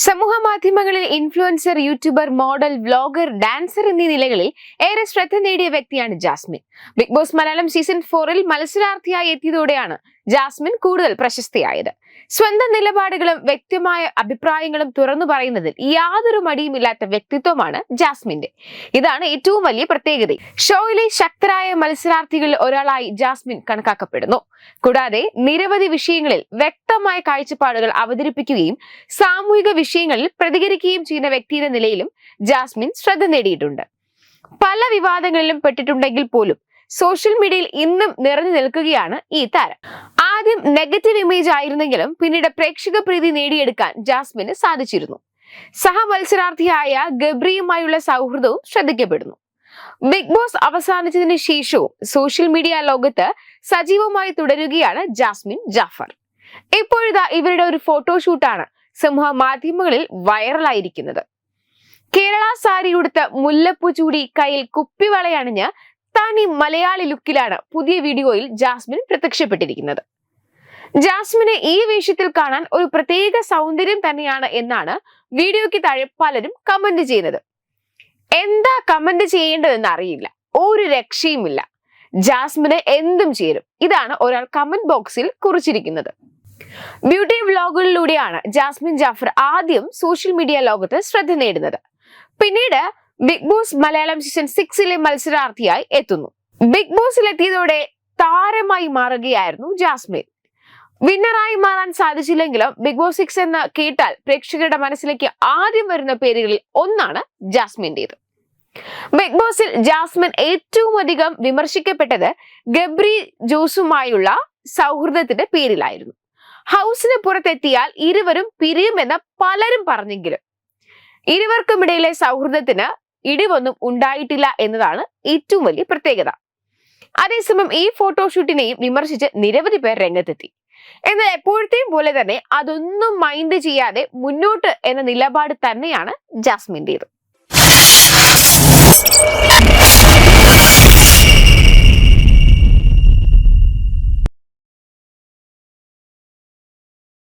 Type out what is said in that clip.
സമൂഹ മാധ്യമങ്ങളിൽ influencer, youtuber, model, vlogger, dancer എന്നീ നിലകളിൽ ഏറെ ശ്രദ്ധ നേടിയ വ്യക്തിയാണ് Jasmin. Bigg Boss Malayalam season 4-ൽ മത്സരാർത്ഥിയായി എത്തിയതോടെയാണ് ജാസ്മിൻ കൂടുതൽ പ്രശസ്തിയായത്. സ്വന്തം നിലപാടുകളും വ്യക്തമായ അഭിപ്രായങ്ങളും തുറന്നു പറയുന്നതിൽ യാതൊരു മടിയുമില്ലാത്ത വ്യക്തിത്വമാണ് ജാസ്മിന്റെ. ഇതാണ് ഏറ്റവും വലിയ പ്രത്യേകത. ഷോയിലെ ശക്തരായ മത്സരാർത്ഥികളിൽ ഒരാളായി ജാസ്മിൻ കണക്കാക്കപ്പെടുന്നു. കൂടാതെ നിരവധി വിഷയങ്ങളിൽ വ്യക്തമായ കാഴ്ചപ്പാടുകൾ അവതരിപ്പിക്കുകയും സാമൂഹിക വിഷയങ്ങളിൽ പ്രതികരിക്കുകയും ചെയ്യുന്ന വ്യക്തിയുടെ നിലയിലും ജാസ്മിൻ ശ്രദ്ധ നേടിയിട്ടുണ്ട്. പല വിവാദങ്ങളിലും പെട്ടിട്ടുണ്ടെങ്കിൽ പോലും സോഷ്യൽ മീഡിയയിൽ ഇന്നും നിറഞ്ഞു നിൽക്കുകയാണ് ഈ താരം. ആദ്യം നെഗറ്റീവ് ഇമേജ് ആയിരുന്നെങ്കിലും പിന്നീട് പ്രേക്ഷക പ്രീതി നേടിയെടുക്കാൻ ജാസ്മിന് സാധിച്ചിരുന്നു. സഹ മത്സരാർത്ഥിയായ ഗബ്രിയുമായുള്ള സൗഹൃദവും ശ്രദ്ധിക്കപ്പെടുന്നു. ബിഗ് ബോസ് അവസാനിച്ചതിന് ശേഷവും സോഷ്യൽ മീഡിയ ലോകത്ത് സജീവമായി തുടരുകയാണ് ജാസ്മിൻ ജാഫർ. ഇപ്പോഴിതാ ഇവരുടെ ഒരു ഫോട്ടോഷൂട്ടാണ് സമൂഹ മാധ്യമങ്ങളിൽ വൈറലായിരിക്കുന്നത്. കേരള സാരി ഉടുത്ത് മുല്ലപ്പൂ ചൂടി കയ്യിൽ കുപ്പിവളയണിഞ്ഞ് തനി മലയാളി ലുക്കിലാണ് പുതിയ വീഡിയോയിൽ ജാസ്മിൻ പ്രത്യക്ഷപ്പെട്ടിരിക്കുന്നത്. ജാസ്മിനെ ഈ വേഷത്തിൽ കാണാൻ ഒരു പ്രത്യേക സൗന്ദര്യം തന്നെയാണ് എന്നാണ് വീഡിയോയ്ക്ക് താഴെ പലരും കമന്റ് ചെയ്യുന്നത്. എന്താ കമന്റ് ചെയ്യേണ്ടതെന്ന് അറിയില്ല, ഒരു രക്ഷയുമില്ല, ജാസ്മിന് എന്തും ചേരും, ഇതാണ് ഒരാൾ കമന്റ് ബോക്സിൽ കുറിച്ചിരിക്കുന്നത്. ബ്യൂട്ടി വ്ലോഗുകളിലൂടെയാണ് ജാസ്മിൻ ജാഫർ ആദ്യം സോഷ്യൽ മീഡിയ ലോകത്ത് ശ്രദ്ധ നേടുന്നത്. പിന്നീട് ബിഗ് ബോസ് മലയാളം സീസൺ 6-ലെ മത്സരാർത്ഥിയായി എത്തുന്നു. ബിഗ് ബോസിൽ എത്തിയതോടെ താരമായി മാറുകയായിരുന്നു ജാസ്മിൻ. വിന്നറായി മാറാൻ സാധിച്ചില്ലെങ്കിലും ബിഗ് ബോസ് 6 എന്ന് കേട്ടാൽ പ്രേക്ഷകരുടെ മനസ്സിലേക്ക് ആദ്യം വരുന്ന പേരുകളിൽ ഒന്നാണ് ജാസ്മിന്റേത്. ബിഗ് ബോസിൽ ജാസ്മിൻ ഏറ്റവും അധികം വിമർശിക്കപ്പെട്ടത് ഗബ്രി ജോസുമായുള്ള സൗഹൃദത്തിന്റെ പേരിലായിരുന്നു. ഹൗസിന് പുറത്തെത്തിയാൽ ഇരുവരും പിരിയുമെന്ന് പലരും പറഞ്ഞെങ്കിലും ഇരുവർക്കുമിടയിലെ സൗഹൃദത്തിന് ഇടിവൊന്നും ഉണ്ടായിട്ടില്ല എന്നതാണ് ഏറ്റവും വലിയ പ്രത്യേകത. അതേസമയം ഈ ഫോട്ടോഷൂട്ടിനെയും വിമർശിച്ച് നിരവധി പേർ രംഗത്തെത്തി. എന്നാൽ എപ്പോഴത്തെയും പോലെ തന്നെ അതൊന്നും മൈൻഡ് ചെയ്യാതെ മുന്നോട്ട് എന്ന നിലപാട് തന്നെയാണ് ജാസ്മിന്റേത്.